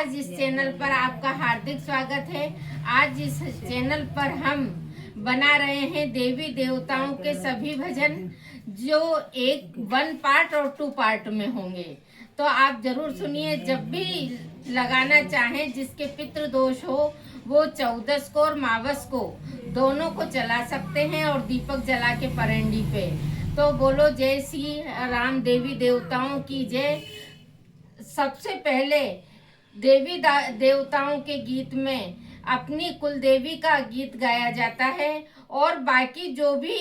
आज इस चैनल पर आपका हार्दिक स्वागत है। आज इस चैनल पर हम बना रहे हैं देवी देवताओं के सभी भजन, जो एक 1 पार्ट और 2 पार्ट में होंगे। तो आप जरूर सुनिए। जब भी लगाना चाहें, जिसके पितृ दोष हो, वो 14 को और मावस को दोनों को जला सकते हैं और दीपक जला के परेंडी पे। तो बोलो जय श्री राम, देवी देवताओं की जय। सबसे पहले देवी देवताओं के गीत में अपनी कुल देवी का गीत गाया जाता है और बाकी जो भी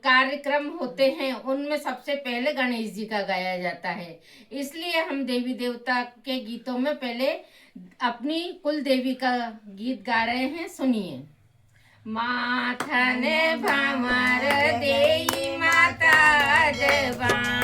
कार्यक्रम होते हैं उनमें सबसे पहले गणेश जी का गाया जाता है। इसलिए हम देवी देवता के गीतों में पहले अपनी कुल देवी का गीत गा रहे हैं। सुनिए। माथन भंवर देई माता जवान,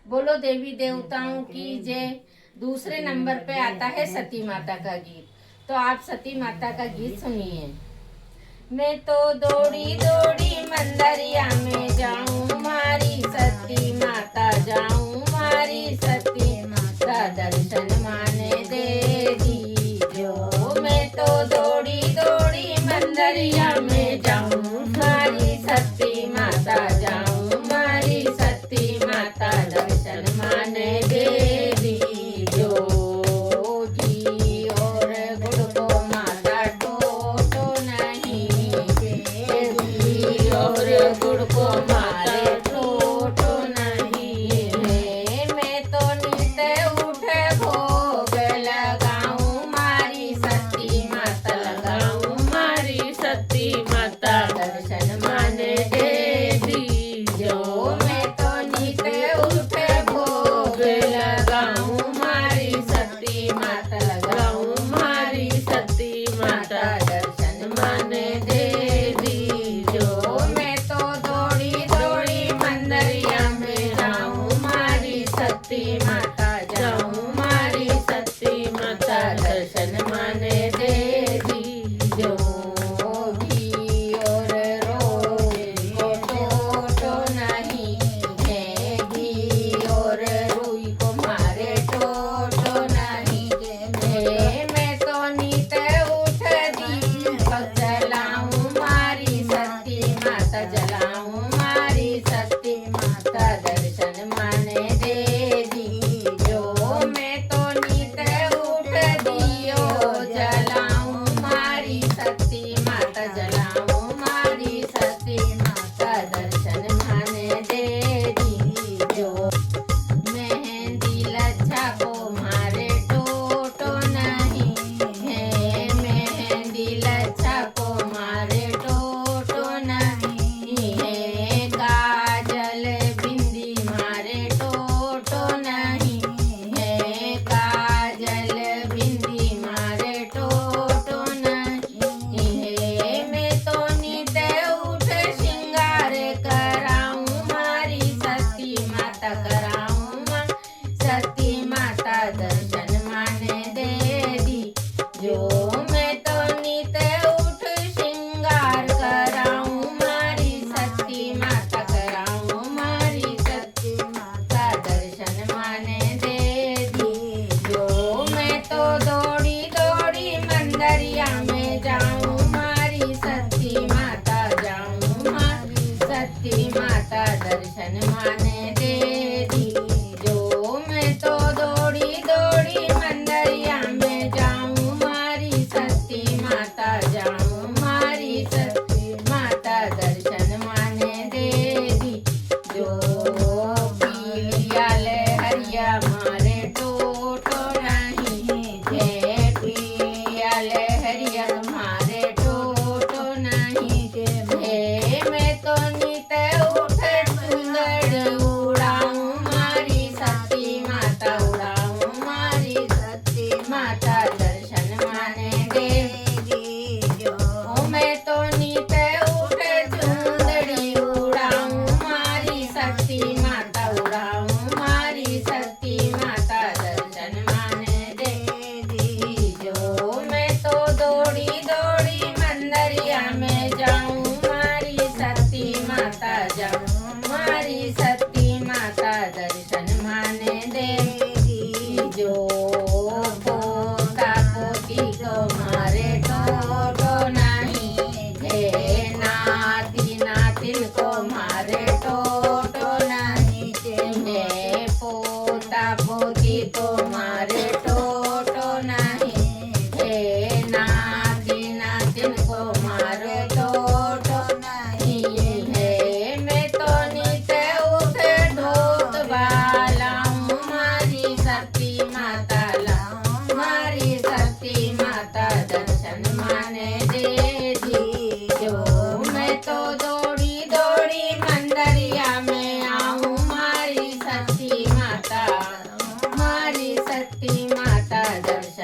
बोलो देवी देवताओं की जय। दूसरे नंबर पे आता है सती माता का गीत। तो आप सती माता का गीत सुनिए। मैं तो दौड़ी दौड़ी मंदिरिया में जाऊं, मारी सती माता जाऊं, मारी सती माता दर्शन माने दे दी जो। मैं तो दौड़ी दौड़ी मंदिरिया में जाऊं, मारी सती माता जाऊं, मारी सती माता दर्शन माने दे दी जो। घी और गुड़ को माता टोटो नहीं, घी और गुड़ को माता टोटो नहीं। मैं तो नींद उठे भोग लगाऊं, मारी सती माता लगाऊं, मारी सती माता दर्शन माने दे दी जो। मैं तो नींद उठे भोग लगाऊं, मारी सती माता लगाऊं, मारी सती माता दर्शन माने दे दी जो। मैं तो दौड़ी दौड़ी मंदिरिया में जाऊं, मारी सती माता जाऊं, मारी सती माता दर्शन माने दे दी जो। घी और रोटी को टोटो नहीं है, घी और रुई को मारे टोटो नहीं।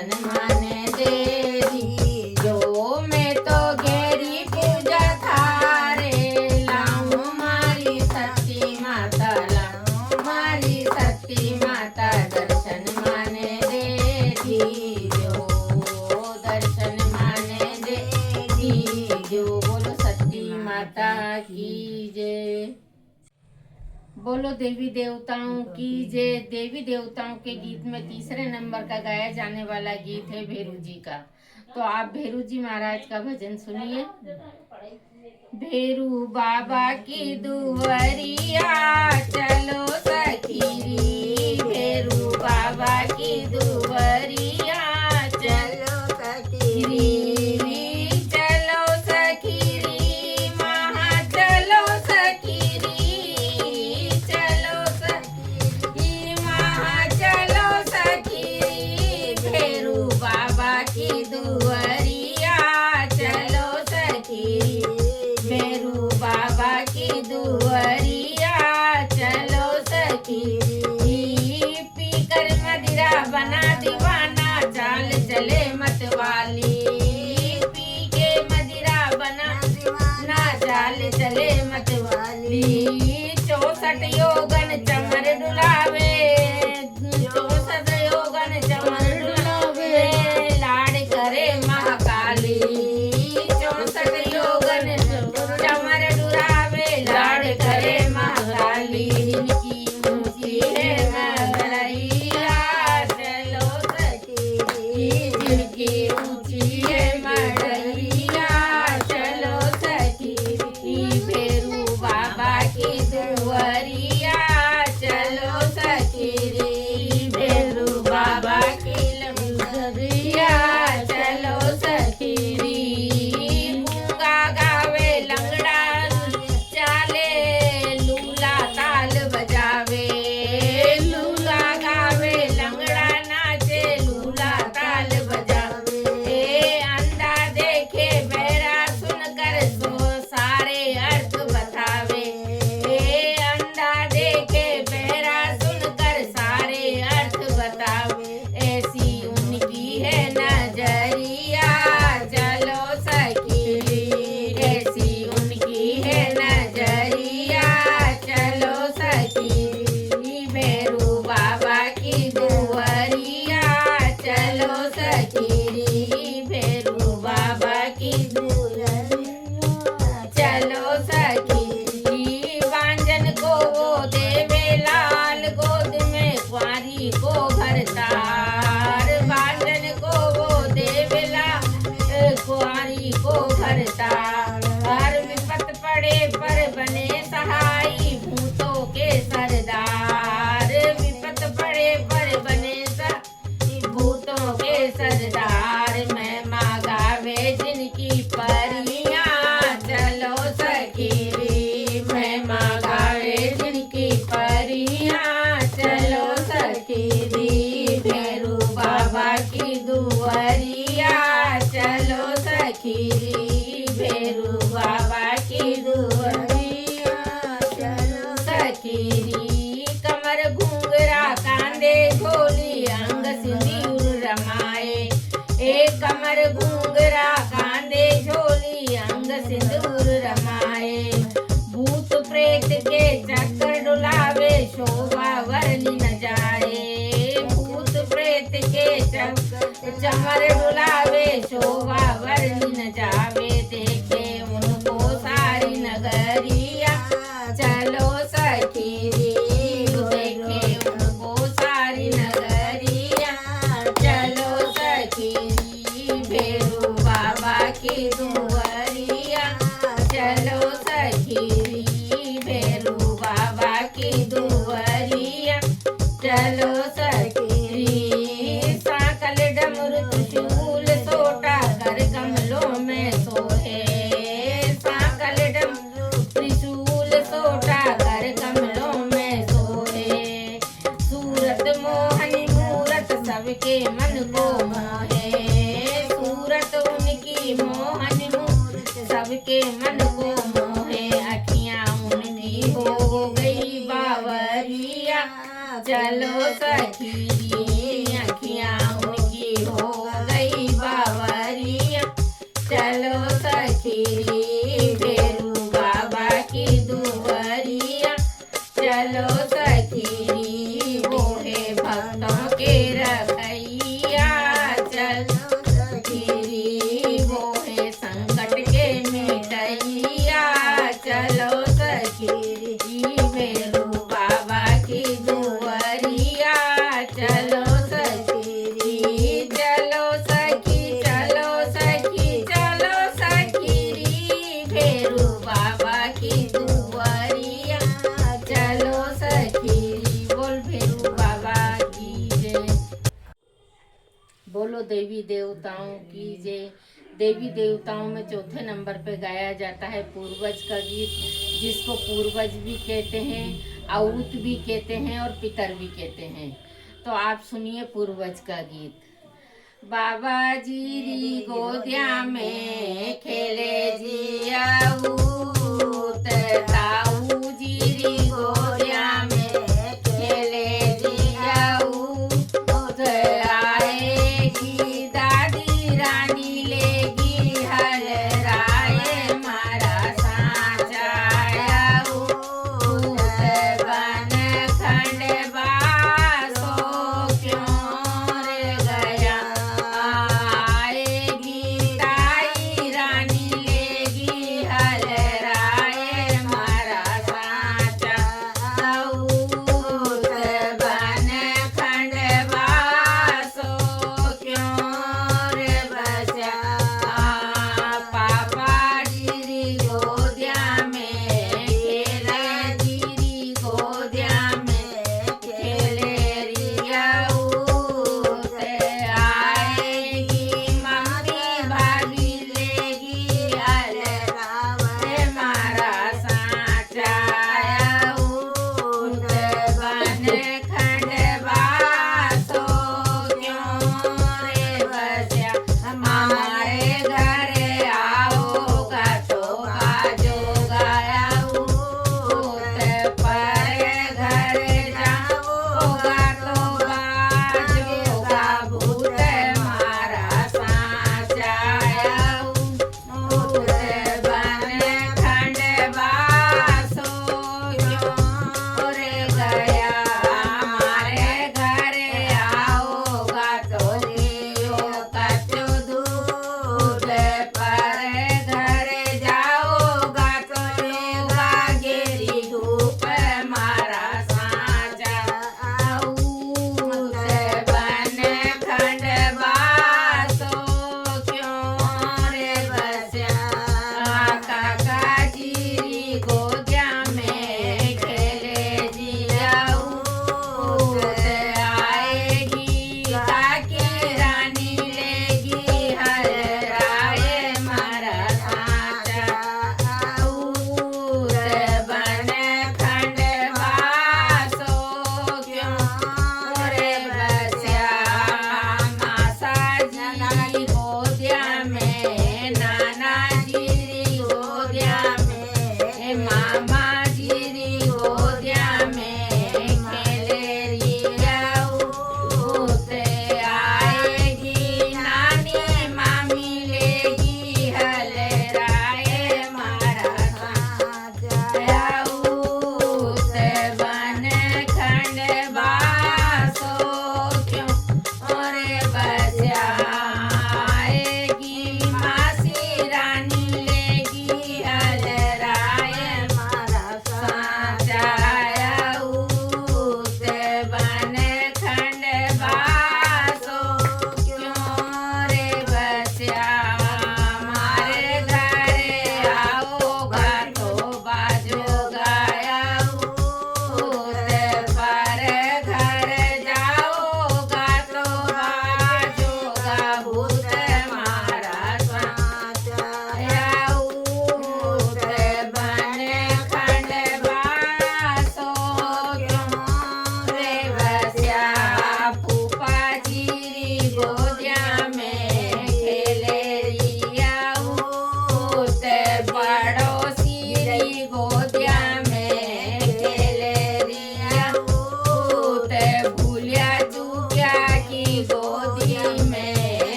दर्शन माने देरी। जो मैं तो घेरी पूजा थारे, लाऊं मारी सती माता, लाऊं मारी सती माता दर्शन माने देरी। जो दर्शन माने देरी, जो बोलो सती माता की जय। बोलो देवी देवताओं की जय। देवी देवताओं के गीत में तीसरे नंबर का गाया जाने वाला गीत है भैरू जी का। तो आप भैरू जी महाराज का भजन सुनिए। भैरू बाबा की दुवरिया चलो सखीरी, भैरू बाबा की दुवरिया चलो सखीरी, चलो सखीरी महा चलो सखीरी, चलो सखीरी महा चलो सखीरी, भैरू बाबा की दुवरिया चलो सखीरी, भैरू बाबा की दुवरिया चलो सखीरी। पीकर मदिरा बना दीवाना चाल चले मतवाली, पी के मदिरा बना दीवाना चाल चले मतवाली। 64 योगन चमर डुलावे, 64 योगन चमर डुलावे, लाड करे महाकाली। 64 योगन चमर डुलावे, लाड करे महाकाली। जिनकी ऊंची है मड़ैया चलो सखीरी, जिनकी ऊंची है मड़ैया चलो सखीरी, भैरू बाबा की दुवरिया चलो सखीरी, भैरू बाबा की दुवरिया चलो सखीरी। गूंगा गावे लंगड़ा चाले, लूला ताल बजावे, लूला गावे लंगड़ा नाचे, लूला ताल बजावे। अंधा देखे बहरा सुनकर सो सारे अर्थ बतावे, अंधा देखे बहरा सुनकर सारे अर्थ बतावे। ऐसी उनकी है नजरिया चलो सखीरी, ऐसी उनकी है नजरिया चलो सखीरी, भैरू बाबा की दुवरिया चलो सखीरी, भैरू बाबा की दुवरिया चलो सखीरी। वांजन को वो देवे लाल, गोद में कुंवारी को भरतार, वांजन को वो देवे लाल, कुंवारी को भरतार। हर विपत पड़े पर बने सहाई, भूतों के सरदार, विपत पड़े पर बने सहाई, भूतों के सरदार। महिमा गावे जिनकी परियां चलो सखीरी, महिमा गावे जिनकी परियां चलो सखीरी, भैरू बाबा की दुवरिया चलो सखीरी, भैरू बाबा की दुवरिया चलो सखीरी। कमर घूंघरा कांधे झोली, अंग सिंदूर रमाए, एक कमर घूंघरा कांधे झोली, अंग सिंदूर रमाए। भूत प्रेत के चक्कर डुलावे, शोभा वर्णि न जाए, भूत प्रेत के चमर डुलावे, शोभा वर्णि न जावे। देखे उनको सारी नगरिया चलो सखीरी, देखे उनको सारी नगरिया चलो सखीरी, भैरू बाबा की दुवरिया चलो सखीरी, भैरू बाबा की दुवरिया चलो सखीरी। साकल डमरू त्रिशूल सोटा कर कमलों में सोहे, साकल डमरू त्रिशूल सोटा कर कमलों में सोहे। सूरत मोहनी मूरत सबके मन को मोहे, सूरत उनकी मोहनी मूरत सबके मन को मोहे। अखियां उनकी हो गई बावरिया चलो सखीरी, अखियां उनकी हो बोलो देवी देवताओं की जय। देवी देवताओं में चौथे नंबर पे गाया जाता है पूर्वज का गीत, जिसको पूर्वज भी कहते हैं, आउत भी कहते हैं और पितर भी कहते हैं। तो आप सुनिए पूर्वज का गीत। बाबा जी री गोदिया में खेले जी आऊत, ताऊ जी री गोदिया में खेले जी आऊत, आएगी दादी रानी लेगी हर राय मारा सांचा आऊत, बन खंड बासो क्यों रे गया, आएगी ताई रानी लेगी हर राय मारा सांचा आऊत, बन खंड बासो क्यों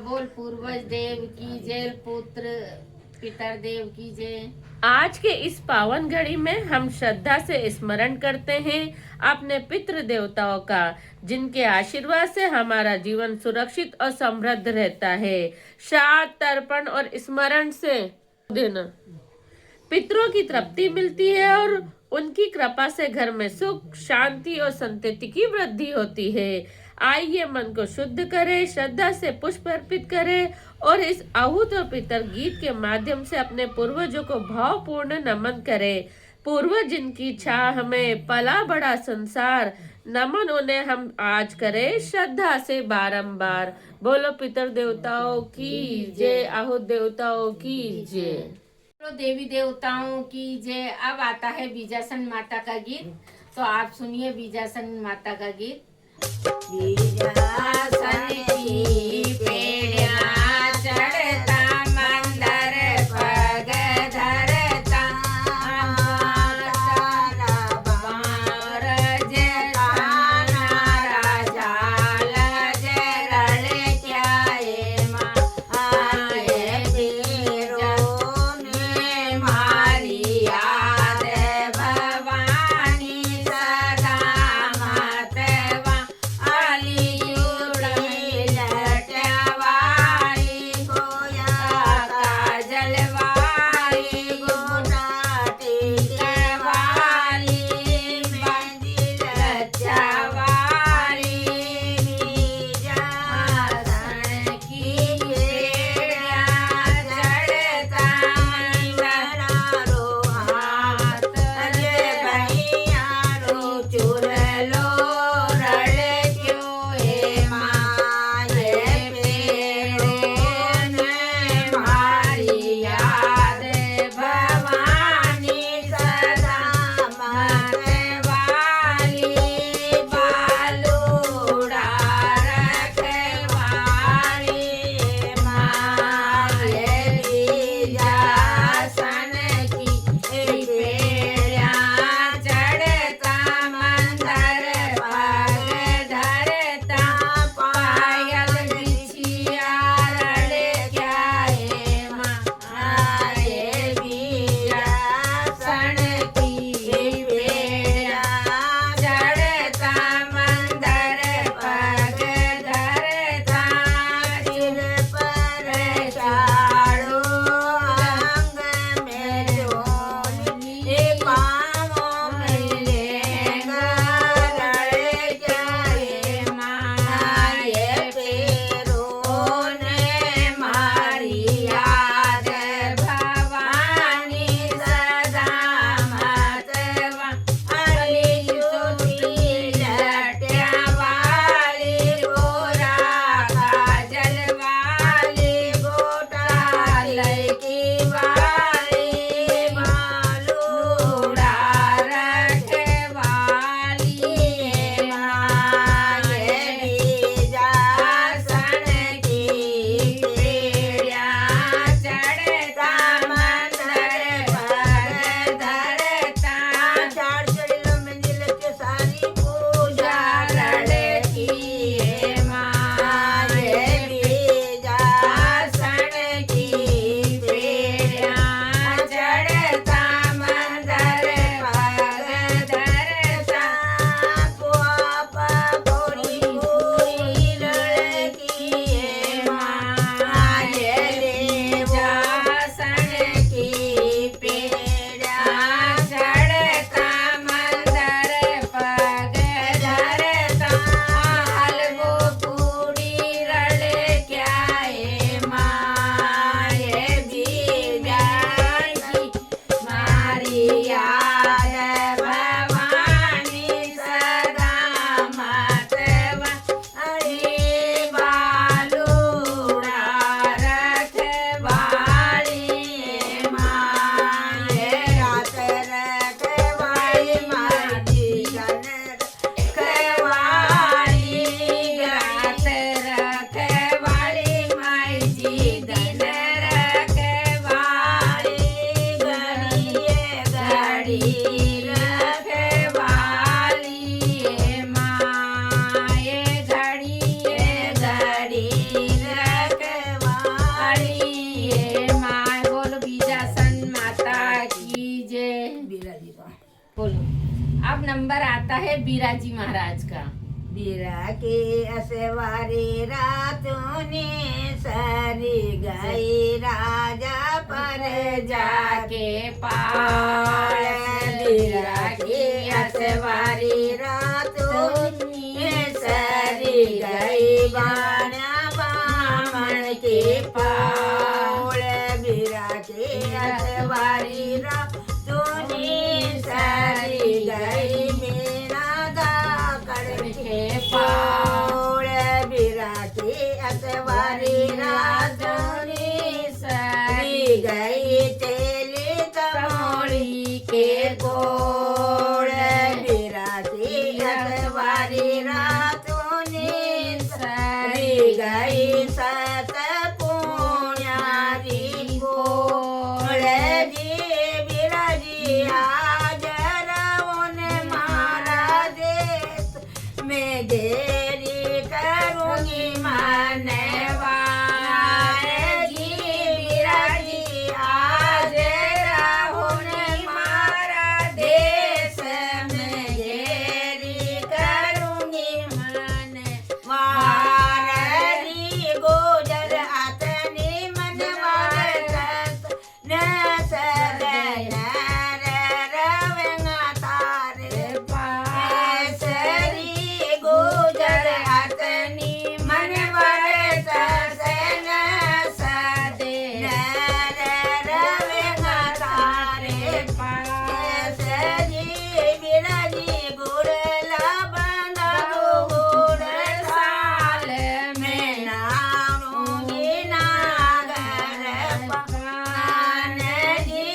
बोल पूर्वज देव की जय, पुत्र पितर देव की जय। आज के इस पावन घड़ी में हम श्रद्धा से स्मरण करते हैं अपने पितृ देवताओं का, जिनके आशीर्वाद से हमारा जीवन सुरक्षित और समृद्ध रहता है। श्राद्ध, तर्पण और स्मरण से देना पितरों की तृप्ति मिलती है और उनकी कृपा से घर में सुख, शांति और संतति की वृद्धि होती है। आइए मन को शुद्ध करें, श्रद्धा से पुष्प अर्पित करें और इस आहूत और पितर गीत के माध्यम से अपने पूर्वजों को भावपूर्ण नमन करें। पूर्वज जिनकी छाह हमें पला बड़ा संसार, नमन उन्हें हम आज करें श्रद्धा से बारंबार। बोलो पितर देवताओं की जय, आहूत देवताओं की जय, बोलो देवी देवताओं की जय। अब आता है बीजासन माता का गीत, तो आप सुनिए बीजासन माता का गीत। बीजासन की पेड़िया चढ़ता मंदर पग धरता, बारज राजा लज रण क्या माँ आए पीरों ने मारी याद भवानी सदा मतवा रख अब नंबर आता है बिराजी महाराज का। बीरा की असवारी रातों ने सारी गई राजा पर जाके पाल बीरा की असवारी रातों ने सारी गई बाणा बामण के पाल बीरा की असवारी रातों ने सारी गई पाल बीरा की असवारी राजनी सारी गई तेली तमोड़ी के गोड़ बीरा की असवारी रातों सारी गई सत पुण्यारी गोड़ जी बीरा जी आज रावण मारा देश में देरी करूंगी मानवा जी बिराजी आज राहुल मारा देश में देरी करूंगी मानवा री गोजर आतनी मनवार न सदन रवेंगा तारे पासरी गुजर आतनी मनवार सदन सदन रवेंगा तारे पासरी बिराजी गुड़ला बंदा गुड़ साल में नारूंगी नागर पान जी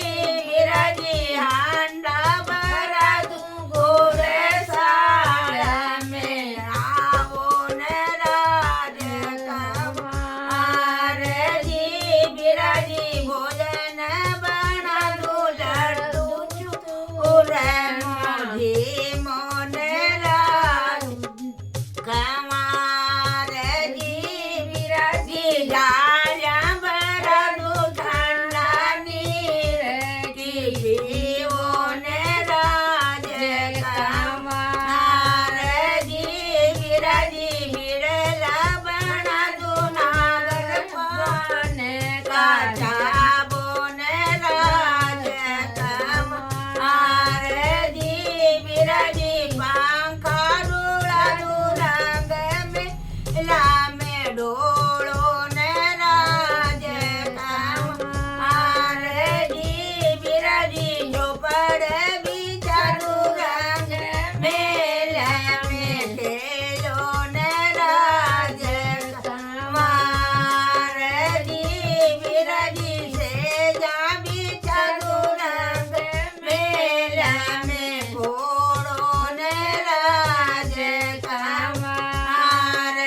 बिराजी हांडा भरा गुड़ साल में आवो नाराज कमार जी बिराजी भोजन बना दो लड्डू चूर मोजी मोन राज कमार जी बिराजी गाया भरा दो ठंडा नीर की जीवन राज कमार जी बिराजी बिरला बना दो नागर पान काटा बोन राज कमार जी बिराजी पंखा डोला रंग में लामे डोलो न राज कमार जी बिराजी झोपड़ बिचारू रंग मेला में खेलो न राज कमार जी बिराजी से जा बिचारू रंग मेला में फोड़ो न राज कमार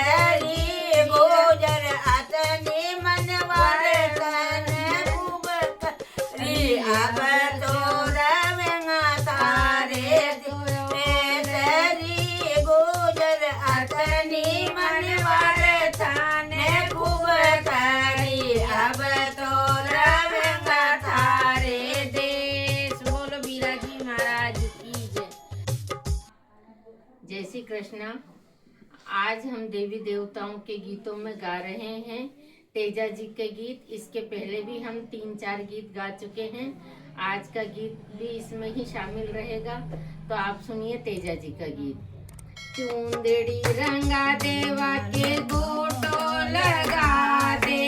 जी गोजर अतनी मनवार तन खूब करी अब तो रवेंगा तारे तेरी गोजर अतनी मनवार तन खूब करी अब तो रवेंगा तारे देश। बोलो बिराजी महाराज की जय। जय श्री कृष्णा। आज हम देवी देवताओं के गीतों में गा रहे हैं तेजा जी के गीत। इसके पहले भी हम 3-4 गीत गा चुके हैं। आज का गीत भी इसमें ही शामिल रहेगा, तो आप सुनिए तेजा जी का गीत। चूंदड़ी रंगा देवा के गोटो लगा दे,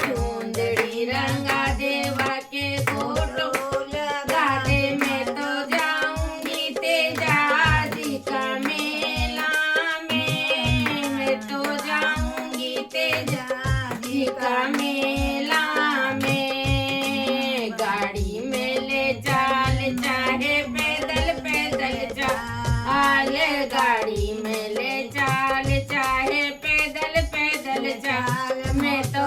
चूंदड़ी रंगा देवा के गोटो लगा दे। मैं तो जाऊंगी तेजा जी का मेला में, मैं तो जाऊंगी तेजा जी का मेला में। गाड़ी में ले चाल चाहे पैदल पैदल चाल, गाड़ी में ले चाल चाहे पैदल पैदल चाल। मैं तो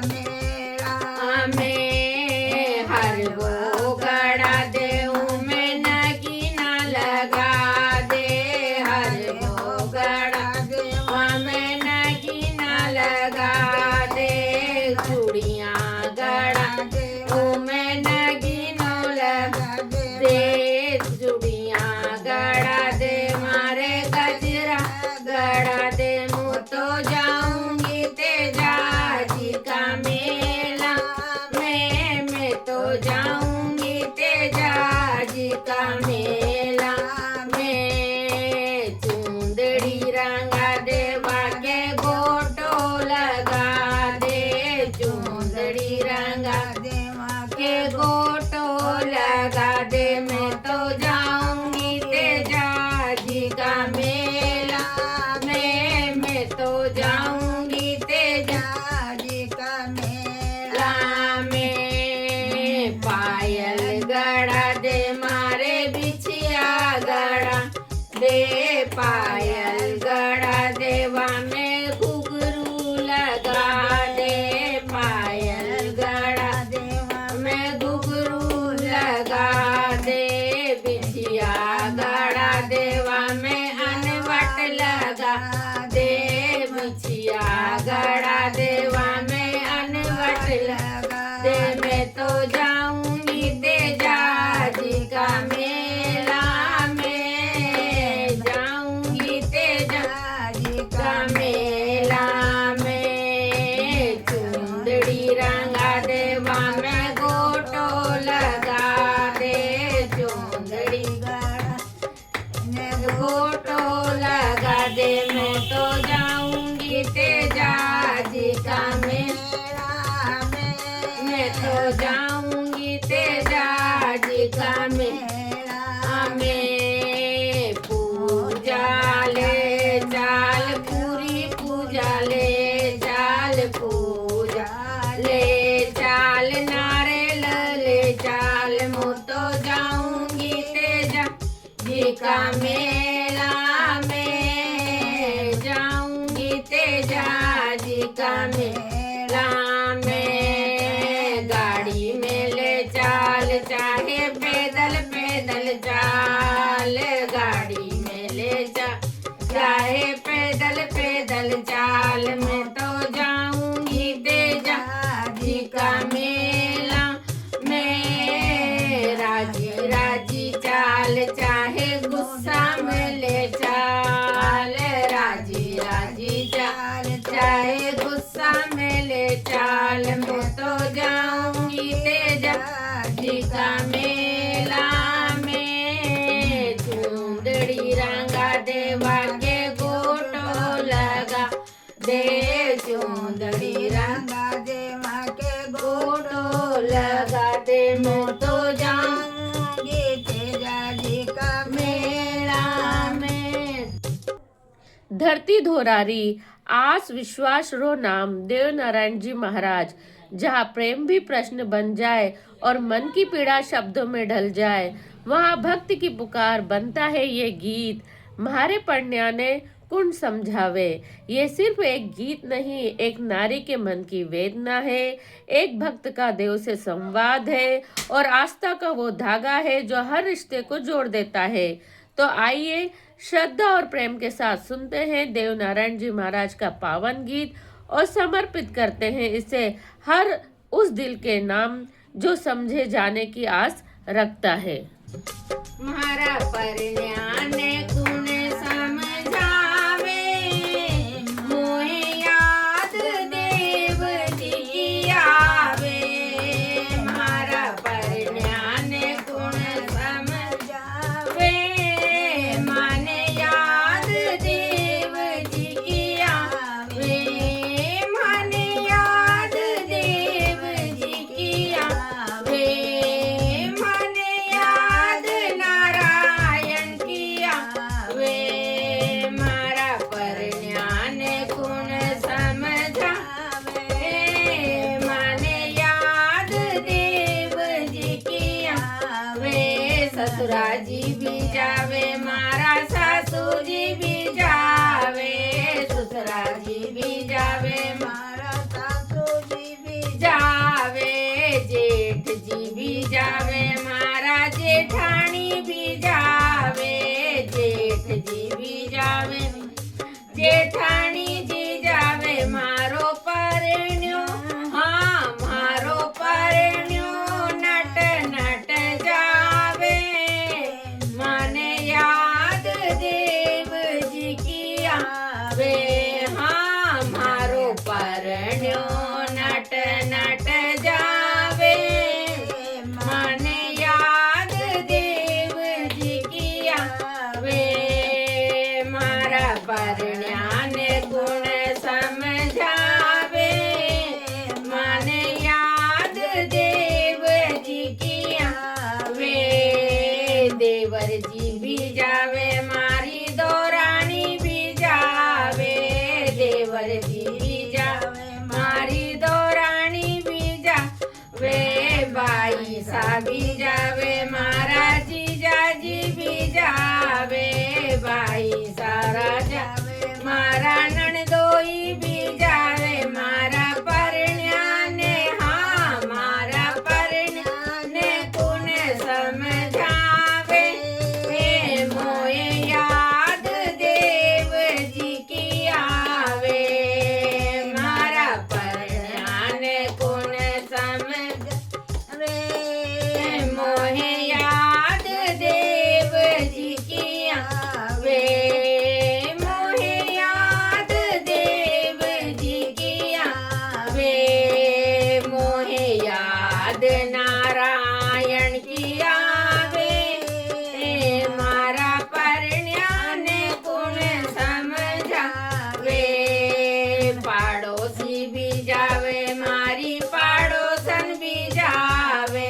मेला मैं हर वो गड़ा दे मैं नगीना लगा दे, हर वो गड़ा दे मैं नगीना लगा दे, चूड़ियाँ गड़ा दे मैं नगीनो लगा दे, चूड़ियाँ गड़ा दे मारे गजरा गड़ा दे, मुँह तो जाऊंगी तेजा जी का मेला, मैं तो जाऊंगी तेजा जी का मेला, मैं चुंदड़ी रंगा दे वाके गोटो लगा दे, चुंदड़ी रंगा दे वाके गोटो लगा दे, मैं तो जाऊंगी तेजा जी का मेला, मैं तो जाऊंगी तेजा जी का मेला में पायल गड़ा दे मारे बिछिया गड़ा दे, पायल गड़ा देवा में घुघरू लगा दे, पायल गड़ा देवा में घुघरू लगा दे, बिछिया गड़ा देवा में अनवट लगा दे, बिछिया गड़ा देवा में अनवट लगा दे, मैं तो जाऊंगी तेजा जी का मेला, मैं जाऊंगी तेजा जी का मेला, मैं चुंदड़ी रंगा देवा में गोटो लगा दे, चुंदड़ी गोटो लगा दे, मैं तो जाऊंगी तेजा जी का मेला, मैं तो जाऊंगी तेजा जी का मेला, मैं पूजा ले चाल पूरी पूजा ले चाल, पूजा ले चाल नारियल ले चाल, मुँह तो जाऊंगी तेजा जी का मेला, मैं जाऊंगी तेजा जी का मेला, मैं गाड़ी में ले चाल चाहे पैदल पैदल चाल, गाड़ी में ले चाहे पैदल पैदल चाल, मैं तो जाऊंगी तेजा जी का मेला, मैं राजी राजी चाल चाहे गुस्सा में ले चाल, राजी राजी चाल चाहे गुस्सा में ले चाल, मैं तो जाऊंगी तेजा जी का मेला, मैं चुंदड़ी रंगा देवा के गोटो लगा दे, चुंदड़ी रंगा देवा के गोटो लगा दे, मैं तो जाऊंगी तेजा जी का मेला में। धरती धोरारी आस विश्वास रो नाम देव नारायण जी महाराज, जहाँ प्रेम भी प्रश्न बन जाए और मन की पीड़ा शब्दों में ढल जाए, वहाँ भक्ति की पुकार बनता है ये गीत। म्हारे पढ़न्याने कुण समझावे, ये सिर्फ एक गीत नहीं, एक नारी के मन की वेदना है, एक भक्त का देव से संवाद है और आस्था का वो धागा है जो हर रिश्ते को जोड़ देता है। तो आइए श्रद्धा और प्रेम के साथ सुनते हैं देव नारायण जी महाराज का पावन गीत और समर्पित करते हैं इसे हर उस दिल के नाम जो समझे जाने की आस रखता है। म्हारा परन्याने कुण समझावे, मोहे याद देव जी की आवे, म्हारा परन्याने कुण समझावे, माने याद देव जी की आवे, माने याद देव जी की आवे, माने याद नारायण की आवे, मारा परन्याने कुण समझावे, माने याद देव जी की आवे, ससुरा जी भी जावे, मारा सासू जी भी जावे, ससुरा जी भी जावे, मारा सासू जी नट नट जावे मन याद देव जी की आवे मारा परण्यान गुण समझावे मन याद देव जी की आवे देवर जी भी जावे मारी दौरानी भी जावे देवर जी भी जावे मारी दौरानी भी जावे बाई सा भी जावे मारा जीजा जी भी जावे बाई सारा जावे मारा नणदोई भी जावे मारा परण्याने हाँ मारा परण्याने कुण समझावे हे मोए याद देव जी की आवे मारा परण्याने कुण समझावे मोहे याद देव जी की आवे मोहे याद देव जी की आवे मोहे याद नारायण की आवे मारा परण्याने कुण समझावे पाड़ोसी भी जावे मारी पाड़ोसन भी जावे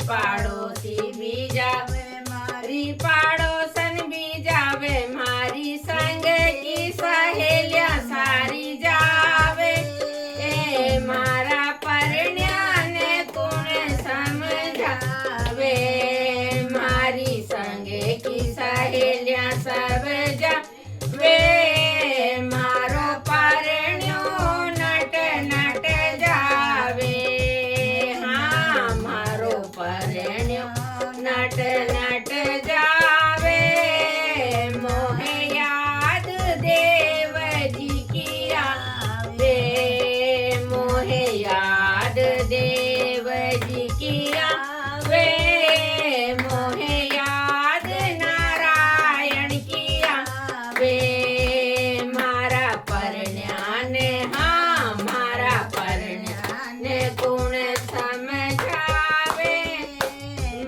पाड़ोसी भी जावे मारी पाड़ोसन भी जावे मारी संग की सहेलियां सारी जावे मारा परण्याने कुण समझावे मारी संग की सहेलियां सब जावे मारो परण्यो नट नट जावे हाँ मारो परण्यो नट नट जावे मोहे याद देव जी की आवे मोहे याद देव जी की आवे मोहे याद नारायण की आवे मारा परण्याने हाँ मारा परण्याने गुण समझावे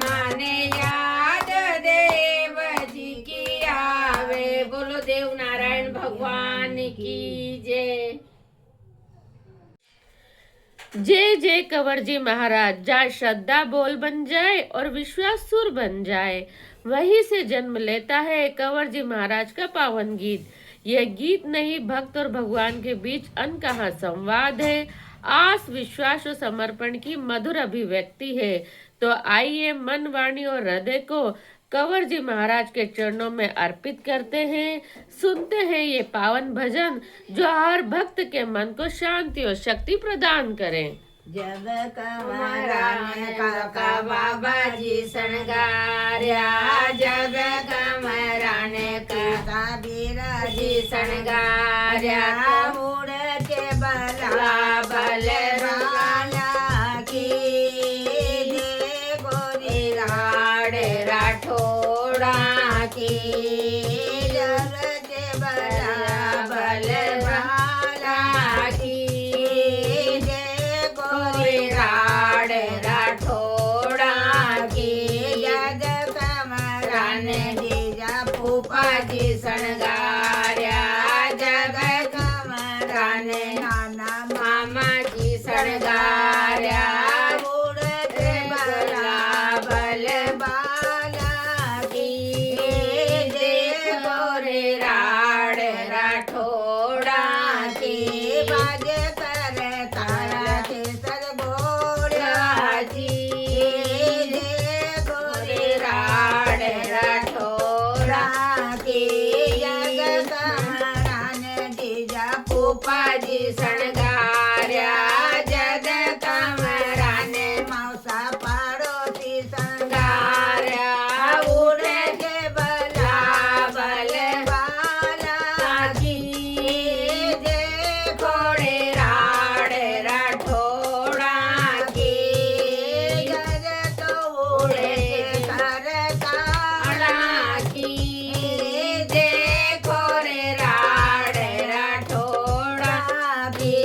माने याद देव जी की आवे बोलो देव नारायण भगवान की जय जय जय कंवर जी महाराज। जहाँ श्रद्धा बोल बन जाए और विश्वास सुर बन जाए वहीं से जन्म लेता है कंवर जी महाराज का पावन गीत। यह गीत नहीं भक्त और भगवान के बीच अनकहा संवाद है, आस विश्वास और समर्पण की मधुर अभिव्यक्ति है। तो आइए मन वाणी और हृदय को कंवर जी महाराज के चरणों में अर्पित करते हैं, सुनते हैं ये पावन भजन जो हर भक्त के मन को शांति और शक्ति प्रदान करें। जब कमरान का बाबा जी शणगार्या जब कमरान का बीरा जी शणगार्या उड़ के बला बल राला की जय गोरी राड राठोड़ा की जब के बला बल भाला की जय गोरी राड राठोड़ा की जग कमरान जीजा फूफा जी शणगार्या जग कमरान नाना मामा जी शणगार्या उड़ के बला बल बाला की जय गोरे राड राठोड़ा की बाज कर तारा के सदगोड़ा जी जय गोरे राड राठोड़ा की जग कमरान जीजा फूफा जी शणगार्या जग कमरान मौसा पाड़ोसी शणगार्या उड़ के बला बल बाला की जय घोड़े राड राठोड़ा की जग तो उड़े कर काड़ा की जय घोड़े राड राठोड़ा की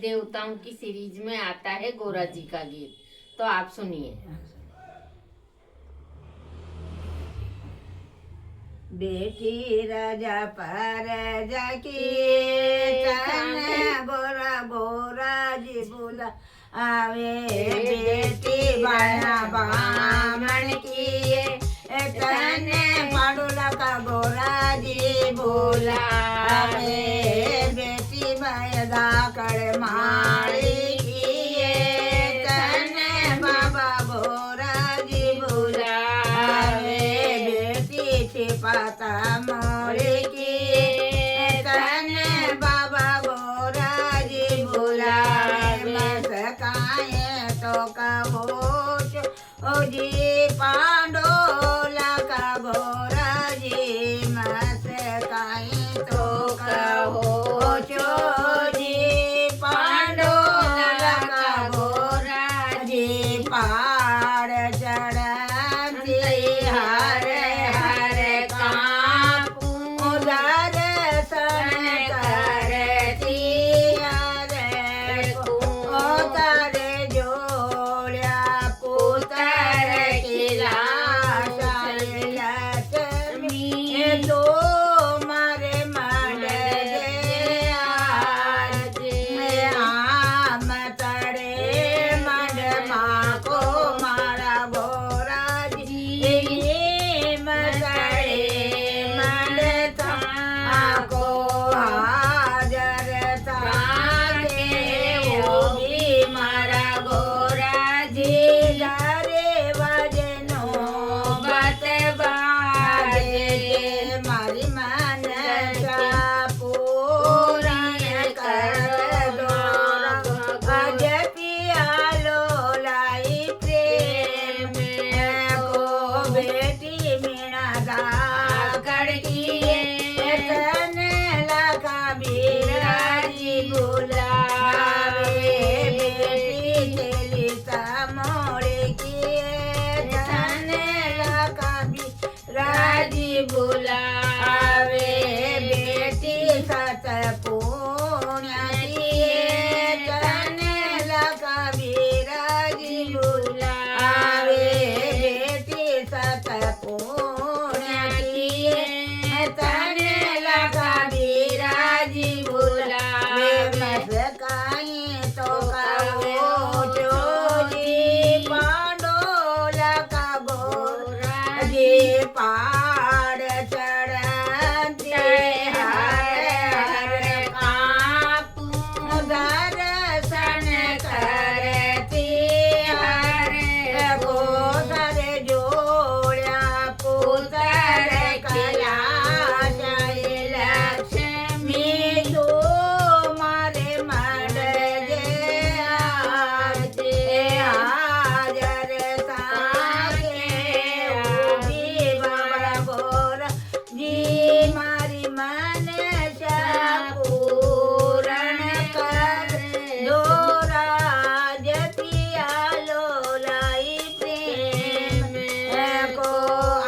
देवताओं की सीरीज में आता है गोरा जी का गीत, तो आप सुनिए। बेटी राजा पर जाकी गोरा गोरा जी बोला आवे बेटी बाया बामण की तने पाडुला का गोरा जी बोला आवे बेटी बाया दाकड़ मारी की तने बाबा गोरा जी बोला आवे बेटी छिपाता मोरी की तने बाबा गोरा जी बोला सकाए तो कहो ओ जी पांडोला का गोरा जी मस काए तो कहो जी पांडोला का गोरा जी पहाड़ चढ़ती हर हर कांप उधर सन करती हर उतर जोड़िया पुतर की लाश लक्ष्मी तो मारे मंड आज आम तड़े मंड माँ को मारा गोरा जी मतड़े मंड था को हाजर था के वो भी मारा गोरा जी डरे वजनो बत बाजे मारी मन पूरा कर दो अज पिया लो लाई प्रेम को बेटी मीणा गा कड़की तन लगा बिराजी बुलावे बेटी तेली मोड़े की तन लगा बिराजी बुलावे बेटी सत पुण्य तन लगा बिराजी बुलावे बेटी सत पुण्य तन लगा बिराजी बुलावे मस्काई तो कहो जोजी पांडोला का गोरा जी पहाड़ चढ़ते हर हर कांप दर्शन करती हर गोदर जोड़ा पुतर कला लक्ष्मी दो मारे मंड हाजर ताके भी बाबा गोरा जी मारी मन पूरण कर दो राज पिया लो लाई प्रेम को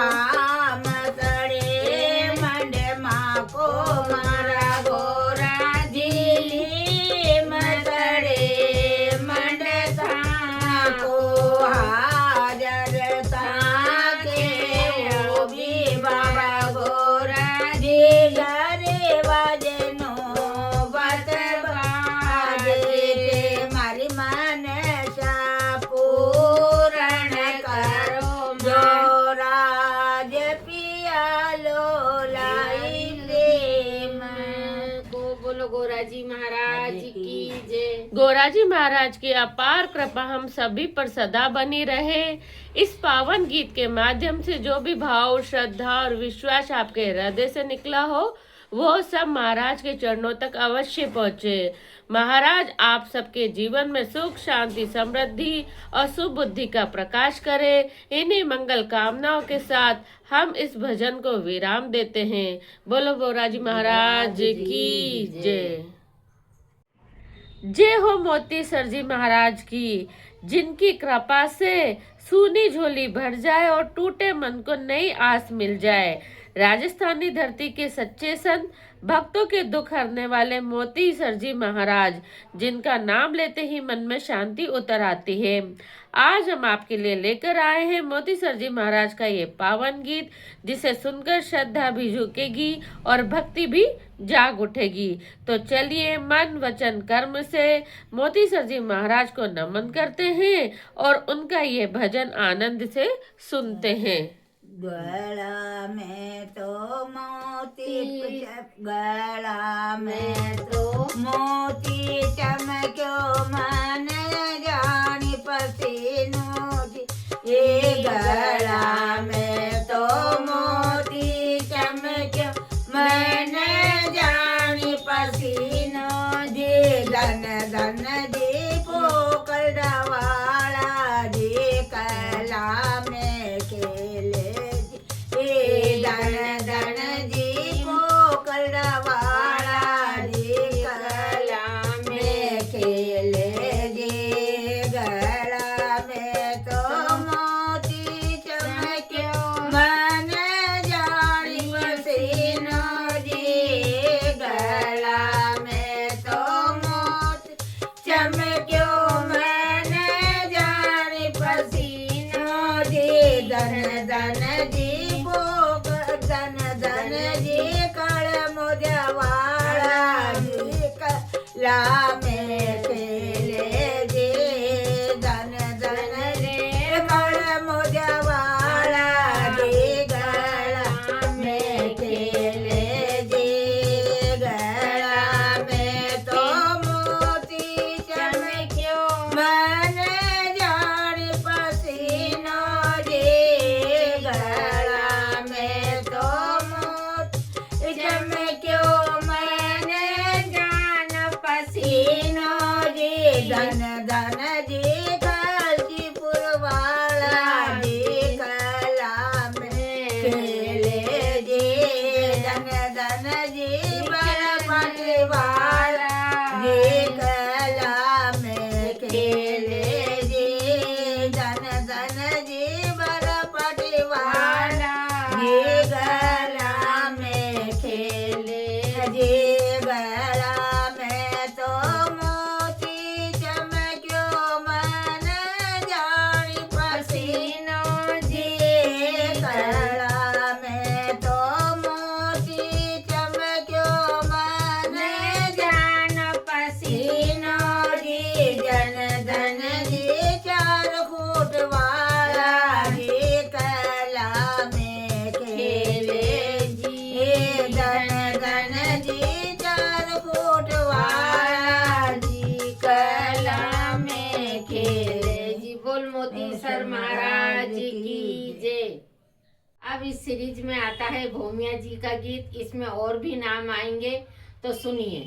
आम तड़े मंड माँ को मारा गोरा जी मतड़े मंड था को हाजर था के वो भी बाबा गोरा जी डरे वजनो बत बाजे मारी मन पूरण करो जो राज पिया लो लाई प्रेम को बोलो गोरा जी महाराज की जय। गोरा जी महाराज की अपार कृपा हम सभी पर सदा बनी रहे। इस पावन गीत के माध्यम से जो भी भाव, श्रद्धा और विश्वास आपके हृदय से निकला हो वो सब महाराज के चरणों तक अवश्य पहुँचे। महाराज आप सबके जीवन में सुख, शांति, समृद्धि और सुबुद्धि का प्रकाश करे। इन्हीं मंगल कामनाओं के साथ हम इस भजन को विराम देते हैं। बोलो गोरा जी महाराज की जय। जय हो मोती सर जी महाराज की, जिनकी कृपा से सूनी झोली भर जाए और टूटे मन को नई आस मिल जाए। राजस्थानी धरती के सच्चे संत भक्तों के दुख हरने वाले मोतीसर जी महाराज, जिनका नाम लेते ही मन में शांति उतर आती है। आज हम आपके लिए लेकर आए हैं मोतीसर जी महाराज का ये पावन गीत, जिसे सुनकर श्रद्धा भी झुकेगी और भक्ति भी जाग उठेगी। तो चलिए मन वचन कर्म से मोतीसर जी महाराज को नमन करते हैं और उनका ये भजन आनंद से सुनते हैं। गला में तो मोती गला में तो मोती चमक्यो मन जानी पसीनो जी। ये गला में तो मोती चमक्यो मन जानी पसीनो जी। धन धन जी पोकल डवाला जी कला में खेले जी। धन धन जी पोकल डवाला जी कला में खेले जी। गला में तो मोती चमक्यो मन जानी पसीनो जी। गला में तो मोती चमक्यो मन जानी पसीनो जी। धन धन जी भोग धन धन जी कल मुझवाड़ा जी कला में खेले जी। धन धन जी कल मुझवाड़ा जी गला में खेले जी। गला में तो मोती चमक्यो मन जानी पसीनो जी। गला में तो मोती चमक्यो मन जान पसीनो जी। धन धन जी गाजीपुर वाला जी कला में खेले जी। धन धन जी बरपट वाला जी कला में खेले जी। धन धन जी बरपट वाला जी गला में खेले जी। गला में तो मोती चमक्यो मन जानी पसीनो जी। गला में तो मोती चमक्यो मन जान पसीनो जी। धन धन जी 4 फुट वाला जी कला में खेले जी। धन धन जी 4 फुट वाला जी कला में खेले जी। बोल मोतीसर महाराज की जय। अब इस सीरीज में आता है भूमिया जी का गीत। इसमें और भी नाम आएंगे, तो सुनिए।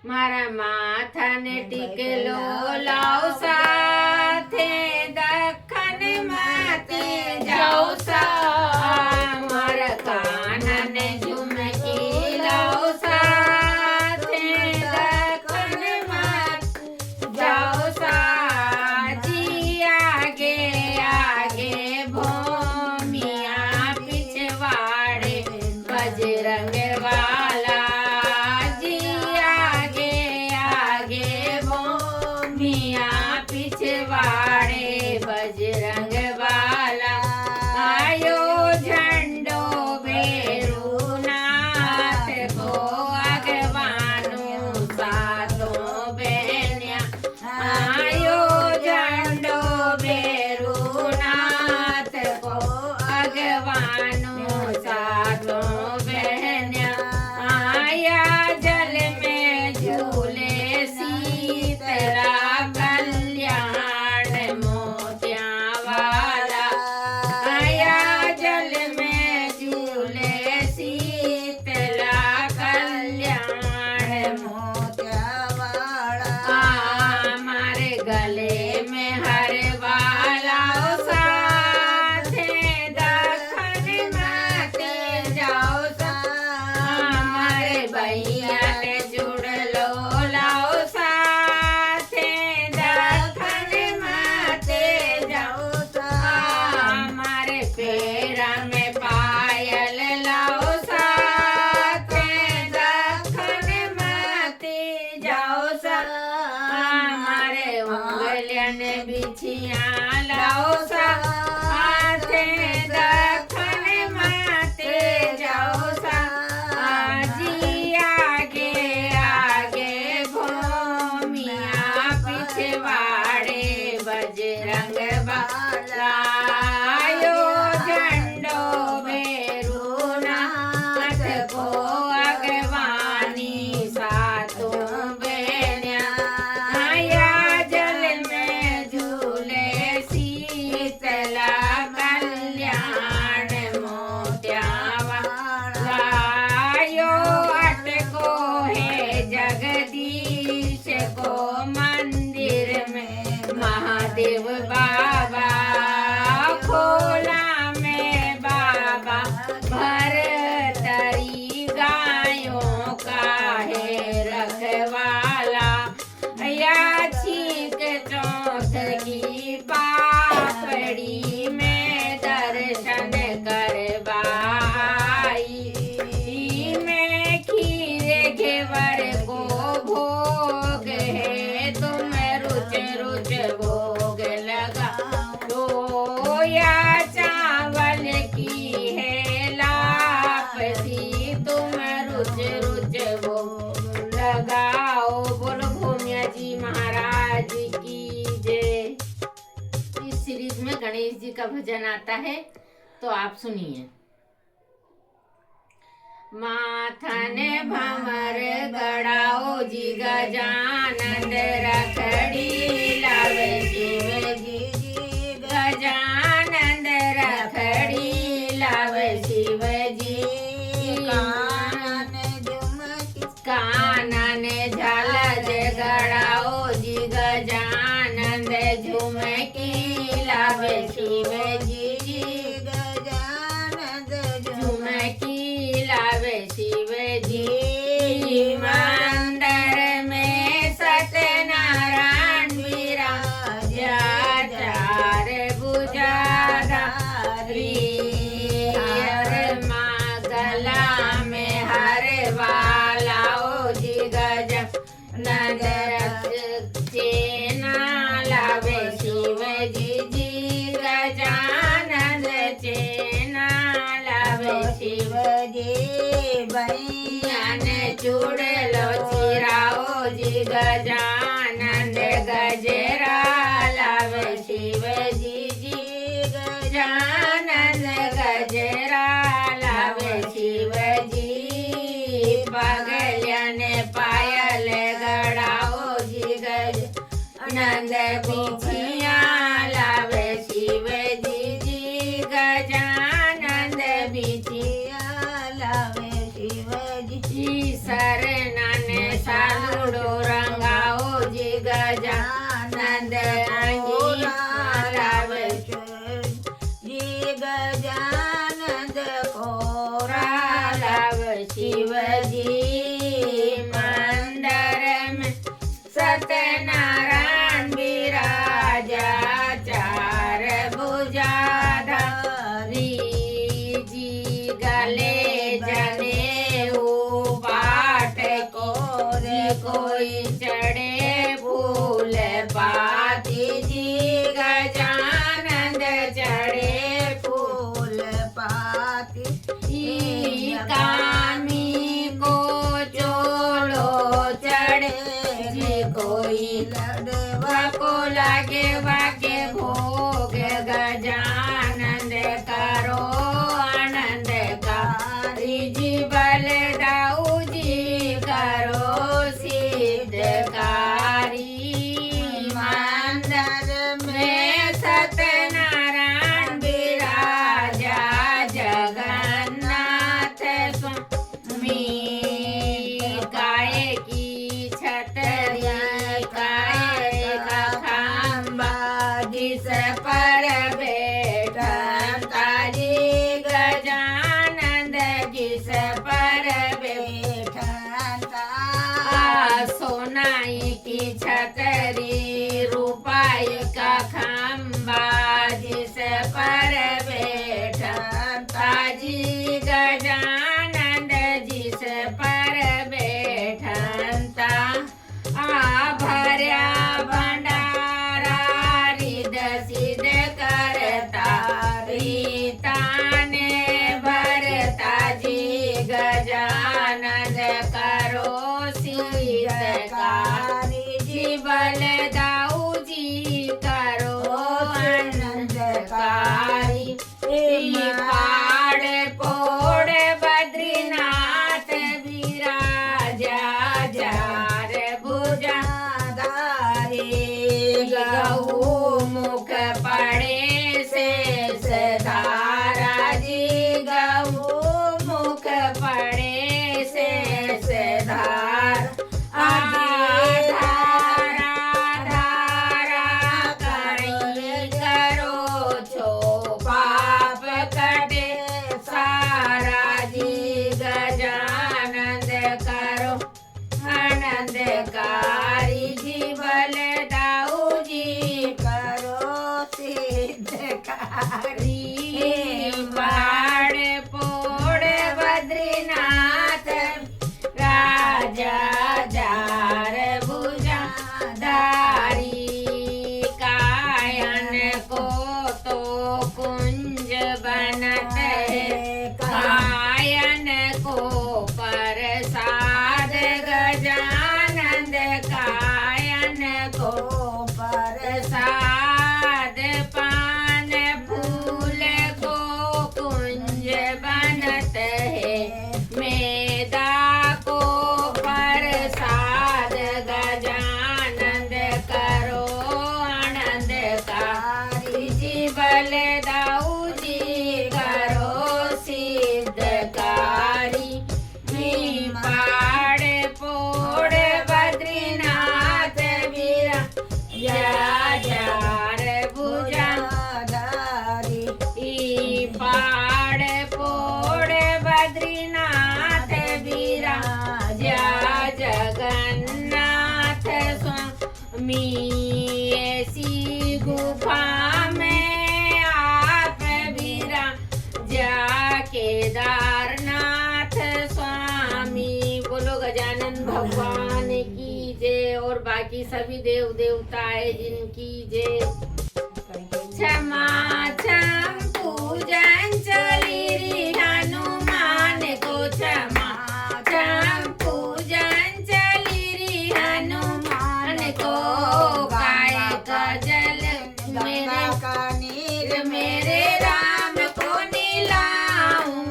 मारा माथा ने टिकलो लाओ साथे दखन माते जाओ सा। मारा कानन झुमकी लाओ साथे दखन माते जाओ सा। जी आगे आगे भूमिया पिछवाड़े बजरंग वाला जी। आगे आगे भूमिया पिछवाड़े बजरंग वाला। आयो झंडो बेरू नाथ को अगवानो सातों बहनिया। आयो झंडो बेरू नाथ को अगवानो सातों बहनिया। आया जल में झूले शीतला कल्याण मोह पागलन बिछिया लाओ सा हाथे दखन माते जाओ सा आजी आगे आगे भूमिया पिछवाड़े बजरंग बालायो झंडो बेरुनाथ को अगवानी सातों बहनिया आया जल में झूले शीतला कल्याण मोत्यावा लायो अटको है जगदीश को मंदिर में महादेव बाबा खोला में बाबा भर तरी गायों का है रखवाला या छीक चौथ की पापड़ी में दर्शन करवाई में खीर घेवर को भोग है तुम रुच रुच भोग लगा तो या चावल की है लापसी तुम रुच रुच भोग लगाओ। बोलो भूमिया जी महाराज की जय। इस सीरीज में गणेश जी का भजन आता है तो आप सुनिए। माथन भमर गड़ाओ जी गजानन रखड़ी लावे शिव जी गजानन रखड़ी लावे शिव जी कानन झलज गड़ाओ जी गजानन झुमकी लावे शिव जी गजानन झुमकी लावे शिव जी मंदिर में सत्यनारायण विराजा चार भुजाधारी माँ गला में हर वाला ओ जी गजानन चेना लावे शिव जी गजानन चेना लावे शिव जी बनियान चूड़लो चिराओ जी गजानन गजरा लावे शिव जी गजानन गजरा लावे शिव जी पगलन पायल गड़ाओ जी गजानन बिछिया लावे शिव जी गजानन बिछिया लावे शिव जी शरणन सालुड़ो रंगाओ जी गजानन अंगिया लावे जी गजानन कोरा लावे शिव जी मंदिर में सत्यनारायण विराजा चार भुजाधारी जी गले जने पाट को कोई चढ़े फूल पाती जी गजानंद चढ़े फूल पाती कामी को चोलो चढ़े जी कोई लड़वा को लागे वाके भोग गजानंद करो आनंद कारी जी बल दाऊ जी करो सिद्धकारी मंदिर में सत्यनारायण विराजा जगन्नाथ स्वामी काय की छतरी काय का खंबा पहाड़ पोड़ बद्रीनाथ राजा जार भुजा धारी कायन को तो कुंज बनत है कायन को प्रसाद गजानंद कायन को प्रसाद पान फूल को कुंज बनत है मेदा को प्रसाद गजानंद करो आनंद कारी जी बल दाऊ जी करो सिद्धकारी मी पहाड़ पोड़ बद्रीनाथ वीरा जार भुजा ई पहाड़ पोड़ बद्रीनाथ वीरा जगन्नाथ स्वामी ऐसी गुफा में आप वीरा जा केदारनाथ स्वामी। बोलो गजानन भगवान की जय और बाकी सभी देव देवताएं जिनकी जय। क्षमा क्षम पूजन चली री हनुमान को क्षमा क्षम पूजन चली री हनुमान को गाय का जल मेरे राम को नीलाऊं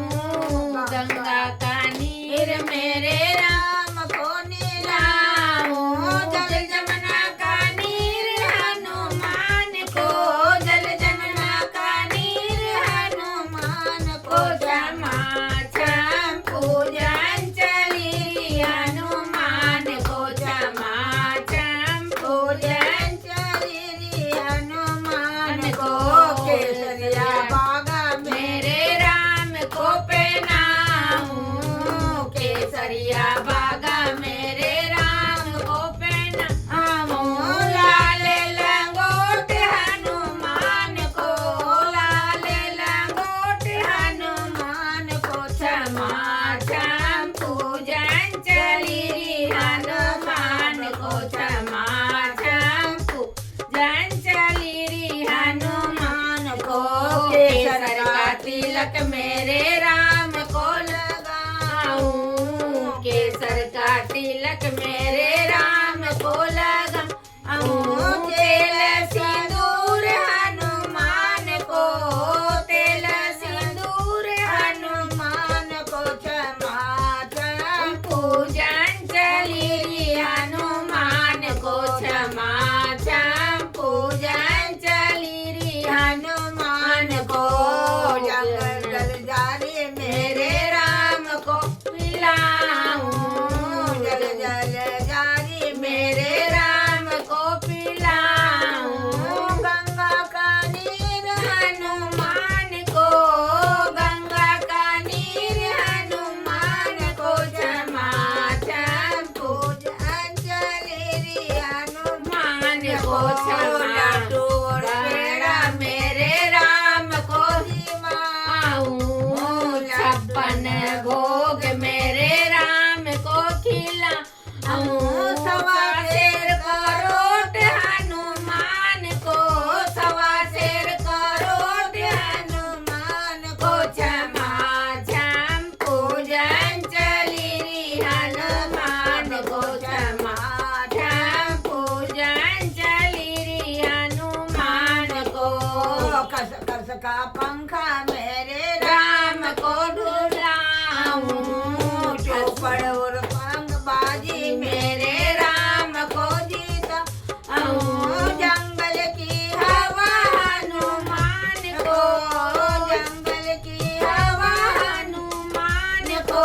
गंगा का नीर मेरे राम को नीलाऊं जल जमुना का नीर हनुमान को जल जमुना का नीर हनुमान को क्षमा क्षम पूजन चली हनुमान को क्षमा क्षम पूजन चली हनुमान को केसरिया बागा मेरे राम को पहनाऊं केसरिया बागा मेरे राम को पहनाऊं लाल लंगोट हनुमान को लाल लंगोट हनुमान को क्षमा क्षम पूजन चली हनुमान को क्षमा क्षम पूजन चली हनुमान को केसर का तिलक मेरे राम को लगाऊं केसर का तिलक मेरे राम को लगाऊं तेल सिंदूर हनुमान को तेल सिंदूर हनुमान को क्षमा क्षम पूजन चली हनुमान को क्षमा क्षम पूजन चली हनुमान को जंगल जारी मेरे राम को पिलाऊं जल जल जारी मेरे राम को पिलाऊं गंगा का नीर हनुमान को गंगा का नीर हनुमान को क्षमा क्षम पूजन चली हनुमान को क्षमा बेड़ा मेरे राम को हिमाऊं छप्पन भोग मेरे राम को खिलाऊं सवा शेर करोट हनुमान को सवा शेर करोट हनुमान को क्षमा क्षम पूजन चली हनुमान को क्षमा क्षम पूजन चली हनुमान को कस कस का पंखा मेरे राम को ढुलाऊं चौपड़ और पंख बाजी मेरे राम को जीता जंगल की हवा हनुमान को जंगल की हवा हनुमान को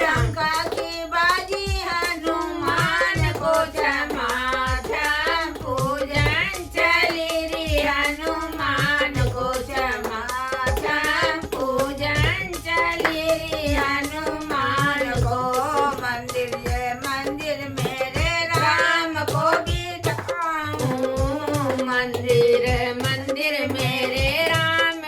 लंका की बाजी हनुमान को क्षमा क्षम पूजन चली हनुमान को क्षमा क्षम पूजन चली हनुमान को मंदिर मेरे राम को बिठाऊं मंदिर मेरे राम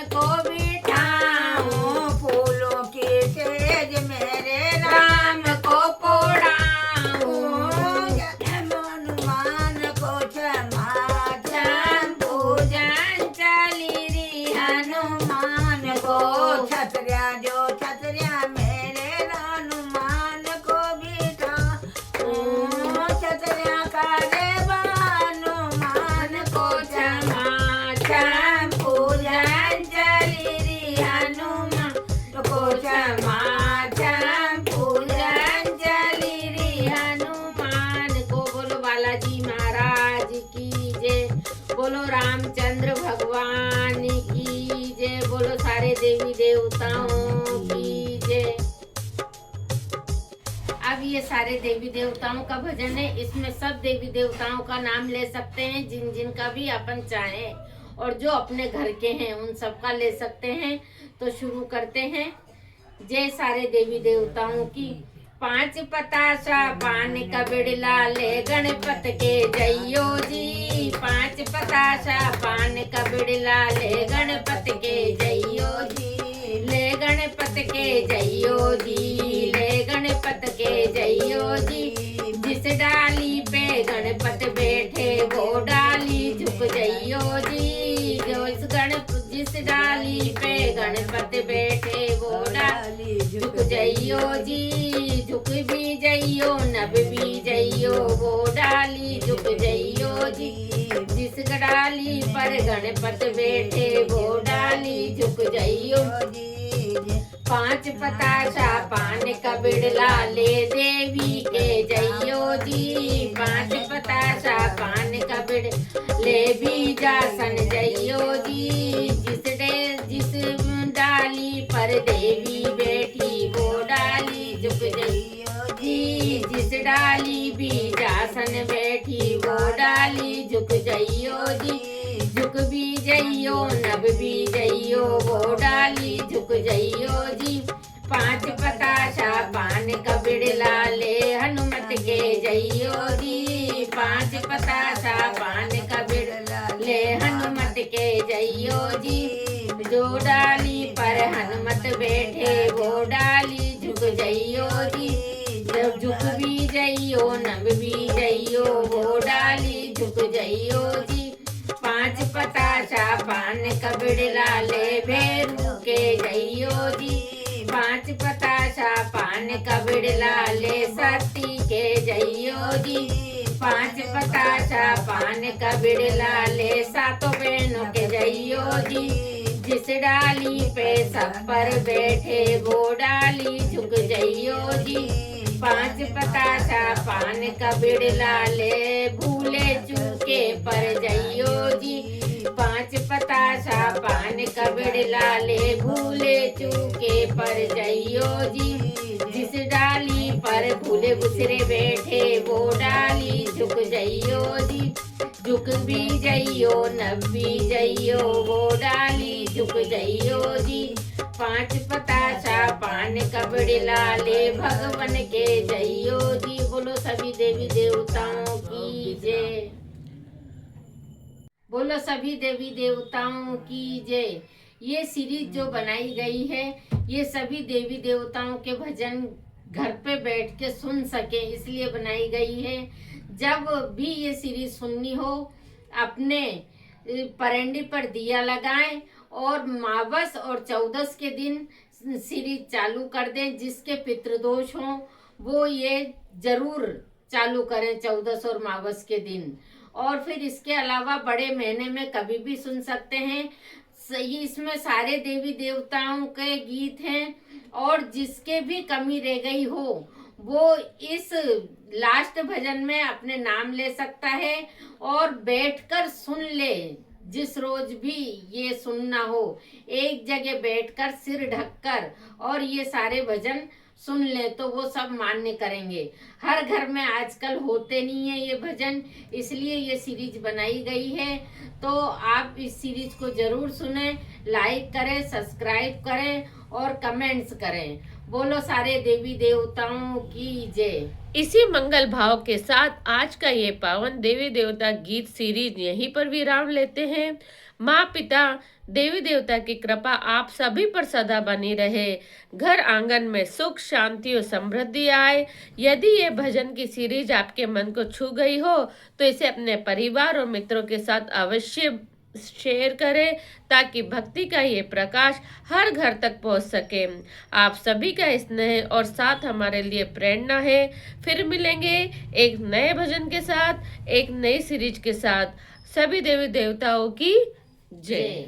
बोलो रामचंद्र भगवान की जय, बोलो सारे देवी देवताओं की जय। अब ये सारे देवी देवताओं का भजन है, इसमें सब देवी देवताओं का नाम ले सकते हैं जिन जिन का भी अपन चाहें, और जो अपने घर के हैं उन सब का ले सकते हैं। तो शुरू करते हैं। जय सारे देवी देवताओं की। 5 पतासा पान का बिड़ला ले गणपत के जइयो जी, 5 पतासा पान का बिड़ला ले गणपत के जइयो जी, ले गणपत के जइयो जी, ले गणपत के जइयो जी। जिस डाली पे गणपत बैठे वो डाली झुक जइयो जी, जिस डाली पे गणपत बैठे वो डाली झुक जइयो जी, झुक भी जइयो नब भी जइयो वो डाली झुक जइयो जी, जिस डाली पर गणपत बैठे वो डाली झुक जइयो जी। 5 पतासा पान का बिड़ला ले देवी के जइयो जी, 5 पतासा पान का बिड़ ले भी जासन जइयो जी, जिस डाली पर देवी बैठी वो डाली झुक जइयो जी, जिस डाली भी जासन बैठी वो डाली झुक जइयो जी, झुक भी जइयो नब भी जइयो वो डाली झुक जइयो जी। 5 पतासा पान का बिड़ला ले हनुमत के जइयो जी, 5 पतासा पान का बिड़ला ले हनुमत के जइयो जी, जो डाली पर हनुमत बैठे वो डाली झुक जइयो जी, जब झुक भी जइयो नब भी जइयो वो डाली झुक जइयो जी। 5 पतासा पान का बिड़ला ले भैरू के जइयो जी, 5 पतासा पान का बिड़ला ले सती के जइयो जी, 5 पतासा पान का बिड़ला ले सातों बहनों के जइयो जी, जिस डाली पे सब पर बैठे वो डाली झुक जइयो जी। 5 पतासा पान का बिड़ला ले भूले चूके पर जइयो जी, 5 पतासा पान का बिड़ला ले भूले चूके पर जइयो जी, जिस डाली पर भूले बुसरे बैठे वो डाली झुक जइयो जी, झुक भी जइयो नब भी जइयो वो डाली झुक जइयो जी। 5 पतासा पान का बिड़ला ले भगवन के जइयो जी, बोलो सभी देवी देवताओं की जय, बोलो सभी देवी देवताओं की जय। ये सीरीज जो बनाई गई है ये सभी देवी देवताओं के भजन घर पे बैठ के सुन सके इसलिए बनाई गई है। जब भी ये सीरीज सुननी हो अपने परेंडी पर दिया लगाएं और मावस और चौदस के दिन सीरीज चालू कर दें। जिसके पितृदोष हों वो ये जरूर चालू करें चौदस और मावस के दिन। और फिर इसके अलावा बड़े महीने में कभी भी सुन सकते हैं। इसमें सारे देवी देवताओं के गीत हैं और जिसके भी कमी रह गई हो वो इस लास्ट भजन में अपने नाम ले सकता है और बैठकर सुन ले। जिस रोज भी ये सुनना हो एक जगह बैठकर सिर ढककर और ये सारे भजन सुन ले तो वो सब मान्य करेंगे। हर घर में आजकल होते नहीं है ये भजन, इसलिए ये सीरीज बनाई गई है। तो आप इस सीरीज को जरूर सुने, लाइक करें, सब्सक्राइब करें और कमेंट्स करें। बोलो सारे देवी देवताओं की जय। इसी मंगल भाव के साथ आज का ये पावन देवी देवता गीत सीरीज यहीं पर विराम लेते हैं। माँ पिता देवी देवता की कृपा आप सभी पर सदा बनी रहे। घर आंगन में सुख शांति और समृद्धि आए। यदि ये भजन की सीरीज आपके मन को छू गई हो तो इसे अपने परिवार और मित्रों के साथ अवश्य शेयर करें ताकि भक्ति का ये प्रकाश हर घर तक पहुंच सके। आप सभी का स्नेह और साथ हमारे लिए प्रेरणा है। फिर मिलेंगे एक नए भजन के साथ, एक नई सीरीज के साथ। सभी देवी देवताओं की जय।